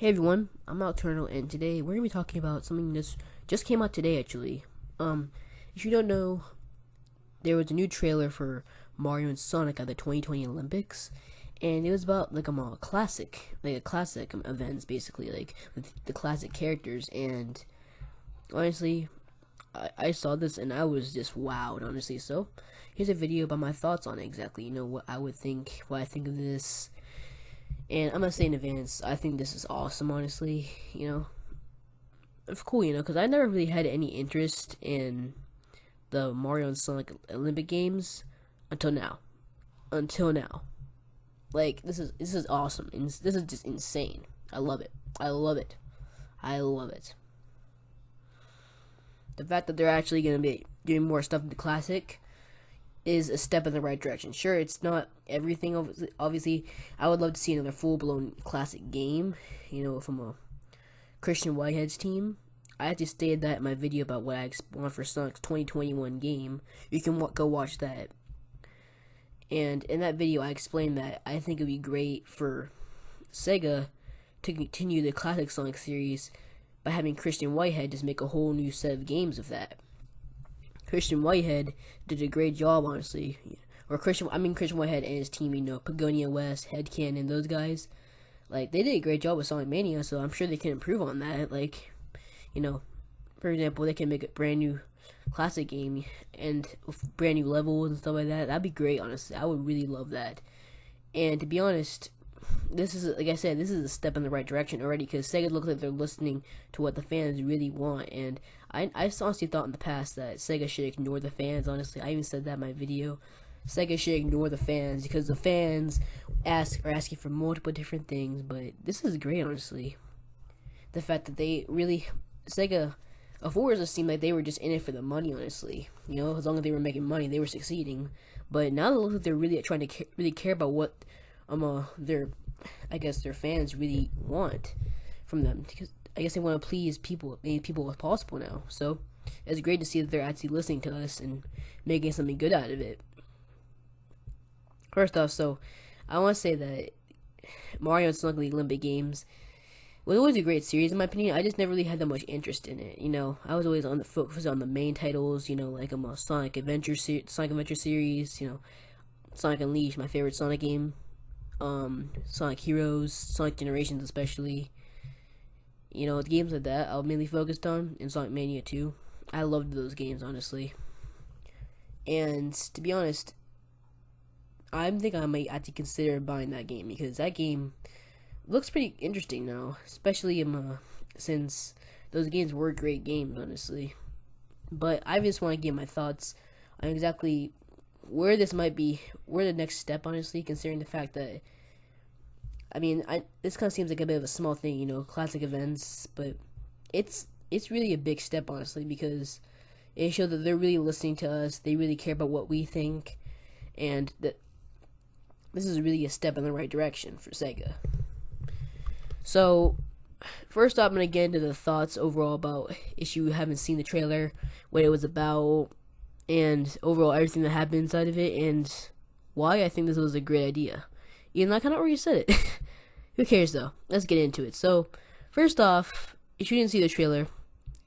Hey everyone, I'm Nocturnal, and today we're gonna be talking about something that's just came out today. Actually, if you don't know, there was a new trailer for Mario and Sonic at the 2020 Olympics, and it was about like a classic, like a classic events, basically like with the classic characters. And honestly, I saw this and I was just wowed, honestly. So here's a video about my thoughts on it exactly. You know what I would think, what I think of this. And I'm gonna say in advance, I think this is awesome, honestly. It's cool, because I never really had any interest in the Mario and Sonic Olympic Games until now. Until now, like this is awesome, and this is just insane. I love it. I love it. I love it. The fact that they're actually gonna be doing more stuff in the classic is a step in the right direction. Sure, it's not everything. Obviously, I would love to see another full-blown classic game, from a Christian Whitehead's team. I actually stated that in my video about what I want for Sonic's 2021 game. You can go watch that. And in that video, I explained that I think it would be great for Sega to continue the classic Sonic series by having Christian Whitehead just make a whole new set of games of that. Christian Whitehead did a great job, honestly. Christian Whitehead and his team, Pagonia West, Headcanon, those guys, like, they did a great job with Sonic Mania, so I'm sure they can improve on that. Like, for example, they can make a brand new classic game and with brand new levels and stuff like that. That'd be great, honestly. I would really love that. And to be honest, this is, like I said, this is a step in the right direction already, because Sega looks like they're listening to what the fans really want. And I honestly thought in the past that Sega should ignore the fans. Honestly, I even said that in my video. Sega should ignore the fans, because the fans are asking for multiple different things. But this is great, honestly. The fact that they really, Sega, before it seemed like they were just in it for the money, honestly. As long as they were making money, they were succeeding. But now it looks like they're really trying to really care about what their fans really want from them, because I guess they want to please people, many people as possible now. So it's great to see that they're actually listening to us and making something good out of it. First off, so I want to say that Mario and Sonic Olympic Games was always a great series in my opinion. I just never really had that much interest in it. I was always on the focus on the main titles. Like a Sonic Adventure series. Sonic Unleashed, my favorite Sonic game. Sonic Heroes, Sonic Generations especially. The games like that I was mainly focused on, in Sonic Mania 2. I loved those games, honestly. And to be honest, I think I might actually consider buying that game, because that game looks pretty interesting now, especially since those games were great games, honestly. But I just want to give my thoughts on exactly where this might be, where the next step, honestly, considering the fact that, this kind of seems like a bit of a small thing, classic events, but it's really a big step, honestly, because it shows that they're really listening to us, they really care about what we think, and that this is really a step in the right direction for Sega. So, first off, I'm going to get into the thoughts overall about if you haven't seen the trailer, what it was about, and overall everything that happened inside of it, and why I think this was a great idea. Even though I kind of already said it. Who cares though? Let's get into it. So, first off, if you didn't see the trailer,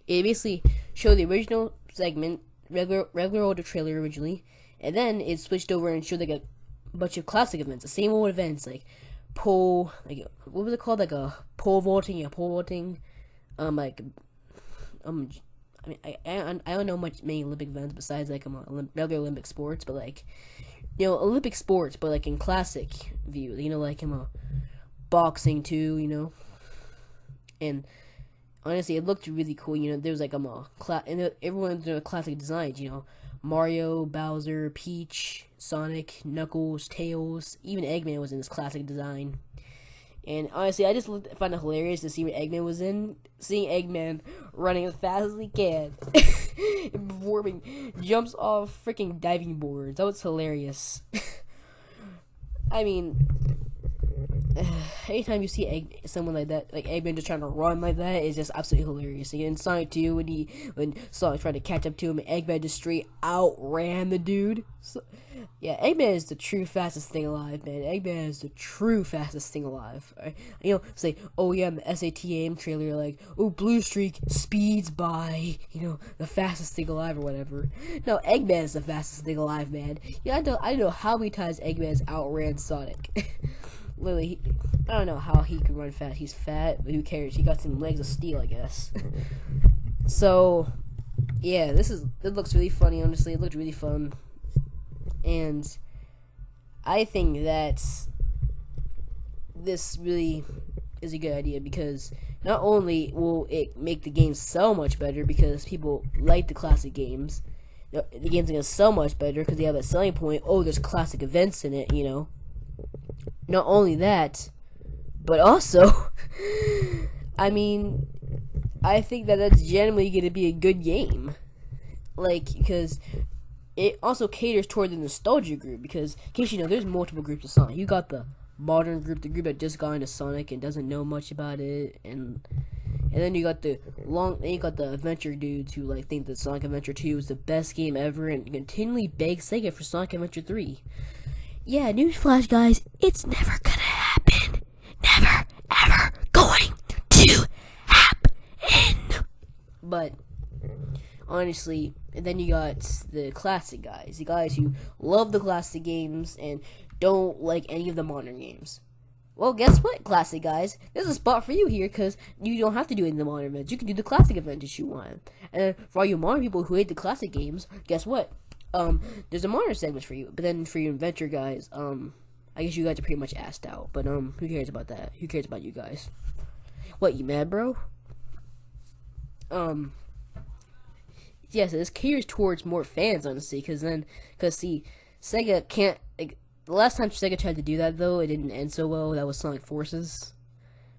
it basically showed the original segment, regular older trailer originally, and then it switched over and showed like a bunch of classic events, the same old events, like pole, like, what was it called, like a pole vaulting, I don't know many Olympic events besides like regular Olympic sports, but like, Olympic sports, but like in classic view, like boxing too, and honestly, it looked really cool. There was like and everyone's doing classic designs. Mario, Bowser, Peach, Sonic, Knuckles, Tails, even Eggman was in this classic design. And honestly, I just find it hilarious to see what Eggman was in. Seeing Eggman running as fast as he can and performing jumps off freaking diving boards. That was hilarious. anytime you see someone like that, like Eggman just trying to run like that, is just absolutely hilarious. And in Sonic 2, when Sonic tried to catch up to him, Eggman just straight outran the dude. So, yeah, Eggman is the true fastest thing alive, man. Eggman is the true fastest thing alive. Right? You know, say, oh yeah, in the SATM trailer, like, oh, Blue Streak speeds by, you know, the fastest thing alive or whatever. No, Eggman is the fastest thing alive, man. Yeah, I don't know how many times Eggman's outran Sonic. Literally, I don't know how he can run fast. He's fat, but who cares? He got some legs of steel, I guess. So, yeah, it looks really funny, honestly. It looked really fun. And I think that this really is a good idea, because not only will it make the game so much better because people like the classic games, the game's gonna sell much better because they have a selling point. Oh, there's classic events in it, you know. Not only that, but also, I mean, I think that that's generally going to be a good game. Like, because it also caters toward the nostalgia group. Because, in case you know, there's multiple groups of Sonic. You got the modern group, the group that just got into Sonic and doesn't know much about it, and then you got the adventure dudes who like think that Sonic Adventure 2 is the best game ever and continually beg Sega for Sonic Adventure 3. Yeah, newsflash, guys, it's never gonna happen. Never, ever going to happen. But, honestly, and then you got the classic guys. The guys who love the classic games and don't like any of the modern games. Well, guess what, classic guys? There's a spot for you here, because you don't have to do any of the modern events. You can do the classic events if you want. And for all you modern people who hate the classic games, guess what? There's a modern segment for you, but then for you adventure guys, I guess you guys are pretty much asked out, but, who cares about that? Who cares about you guys? What, you mad, bro? Yeah, so this caters towards more fans, honestly, because see, Sega can't, like, the last time Sega tried to do that, though, it didn't end so well. That was Sonic Forces.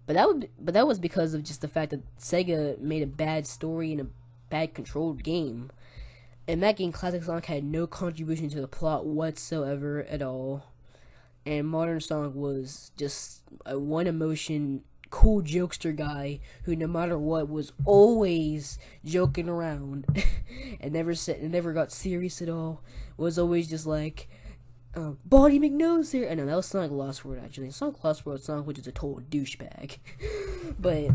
But that was because of just the fact that Sega made a bad story and a bad controlled game. And that game, Classic Sonic, had no contribution to the plot whatsoever at all. And Modern Sonic was just a one-emotion, cool jokester guy who, no matter what, was always joking around and never got serious at all. Was always just like, Baldy McNose there. I know that was Sonic Lost World, actually. Sonic Lost World, Sonic, which is a total douchebag. But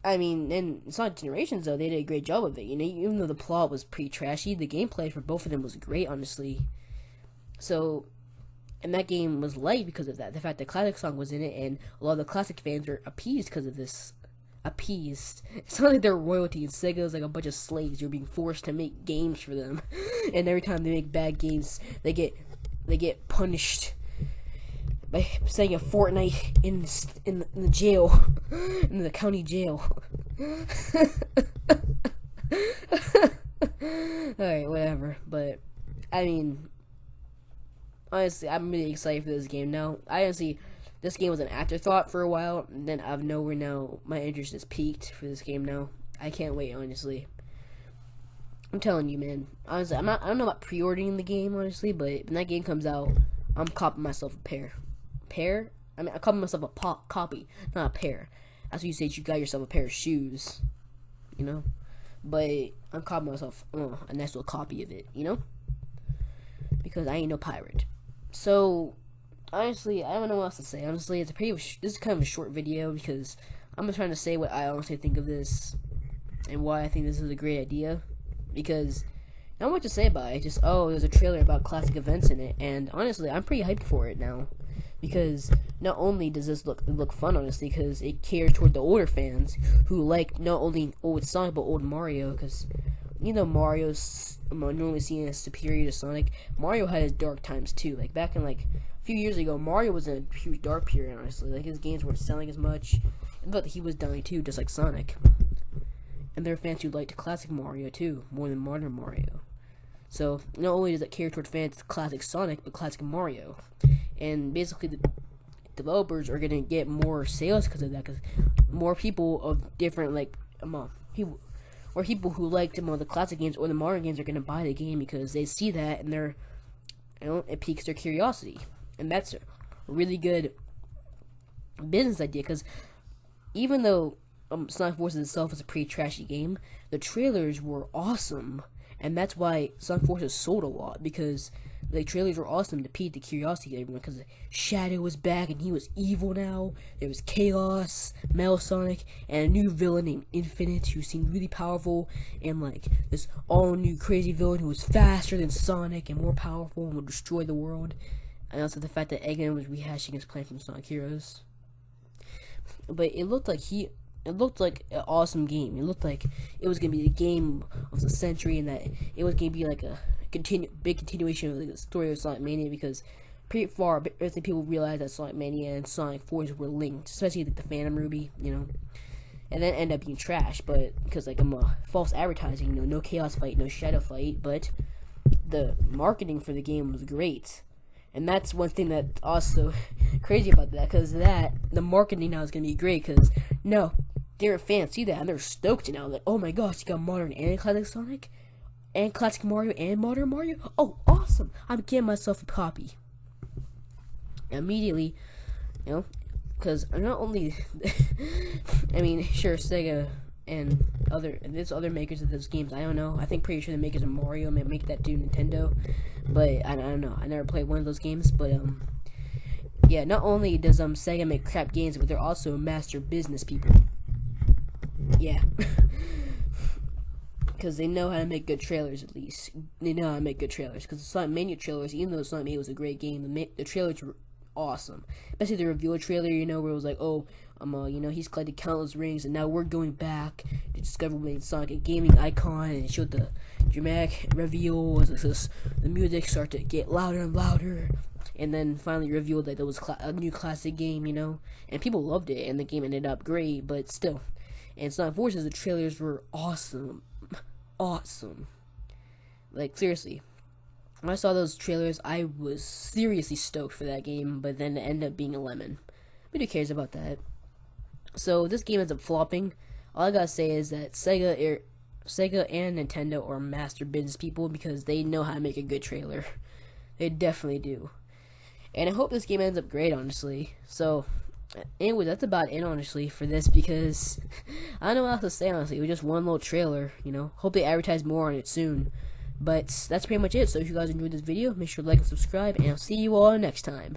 I mean, in Sonic Generations, though, they did a great job of it. You know, even though the plot was pretty trashy, the gameplay for both of them was great, honestly. So, and that game was light because of that. The fact that Classic Sonic was in it, and a lot of the classic fans were appeased because of this. Appeased. It's not like they're royalty, and Sega is like a bunch of slaves. You're being forced to make games for them. And every time they make bad games, they get punished by saying a fortnight in the jail, in the county jail. Alright, whatever. But, I mean, honestly, I'm really excited for this game now. This game was an afterthought for a while, and then out of nowhere now, my interest is peaked for this game now. I can't wait, honestly. I'm telling you, man. Honestly, I don't know about pre-ordering the game, honestly, but when that game comes out, I'm copping myself a pair. Pair? I mean, I'm copping myself a copy, not a pair. That's what you say, you got yourself a pair of shoes, you know? But I'm copping myself a nice little copy of it, you know? Because I ain't no pirate. So, honestly, I don't know what else to say. Honestly, this is kind of a short video because I'm just trying to say what I honestly think of this and why I think this is a great idea. Because not much to say about it. Just, there's a trailer about classic events in it, and honestly, I'm pretty hyped for it now. Because not only does this look fun, honestly, because it cares toward the older fans who like not only old Sonic but old Mario. Because you know Mario's normally seen as superior to Sonic. Mario had his dark times too. Like back in like a few years ago, Mario was in a huge dark period. Honestly, like his games weren't selling as much, and but he was dying too, just like Sonic. And there are fans who liked classic Mario too, more than modern Mario. So not only does it cater toward fans classic Sonic, but classic Mario. And basically the developers are gonna get more sales because of that, because more people of different people who liked the classic games or the modern games are gonna buy the game because they see that and it piques their curiosity, and that's a really good business idea, because even though Sonic Forces itself is a pretty trashy game, the trailers were awesome, and that's why Sonic Forces sold a lot, because the trailers were awesome to pique the curiosity of everyone, because Shadow was back and he was evil now. There was Chaos, Metal Sonic, and a new villain named Infinite who seemed really powerful, and like this all new crazy villain who was faster than Sonic and more powerful and would destroy the world. And also the fact that Eggman was rehashing his plan from Sonic Heroes. But it looked like an awesome game. It looked like it was gonna be the game of the century, and that it was gonna be like a big continuation of the story of Sonic Mania, because pretty far, basically people realized that Sonic Mania and Sonic Forces were linked, especially like the Phantom Ruby, and then end up being trash, but because like false advertising, no Chaos fight, no Shadow fight, but the marketing for the game was great. And that's one thing that also crazy about that, because the marketing now is gonna be great, because no, different fans see that and they're stoked now. Like, oh my gosh, you got modern and classic Sonic, and classic Mario and modern Mario. Oh, awesome! I'm getting myself a copy immediately, because not only, I mean, sure, Sega and there's other makers of those games. I don't know. I think pretty sure the makers of Mario may make that to Nintendo, but I don't know. I never played one of those games, but yeah. Not only does Sega make crap games, but they're also master business people. Yeah, because they know how to make good trailers. At least they know how to make good trailers. Because the Sonic Mania trailers, even though Sonic Mania was a great game, the trailers were awesome. Especially the reveal trailer, where it was like, oh, he's collected countless rings, and now we're going back to discover what made Sonic a gaming icon, and it showed the dramatic reveal as the music started to get louder and louder, and then finally revealed that there was a new classic game, and people loved it, and the game ended up great, but still. And Sonic Forces, the trailers were awesome. Awesome. Like, seriously. When I saw those trailers, I was seriously stoked for that game, but then it ended up being a lemon. But who cares about that? So this game ends up flopping. All I gotta say is that Sega and Nintendo are master business people, because they know how to make a good trailer. They definitely do. And I hope this game ends up great, honestly. So, anyway, that's about it, honestly, for this, because I don't know what else to say, honestly. It was just one little trailer, Hope they advertise more on it soon. But that's pretty much it. So if you guys enjoyed this video, make sure to like and subscribe, and I'll see you all next time.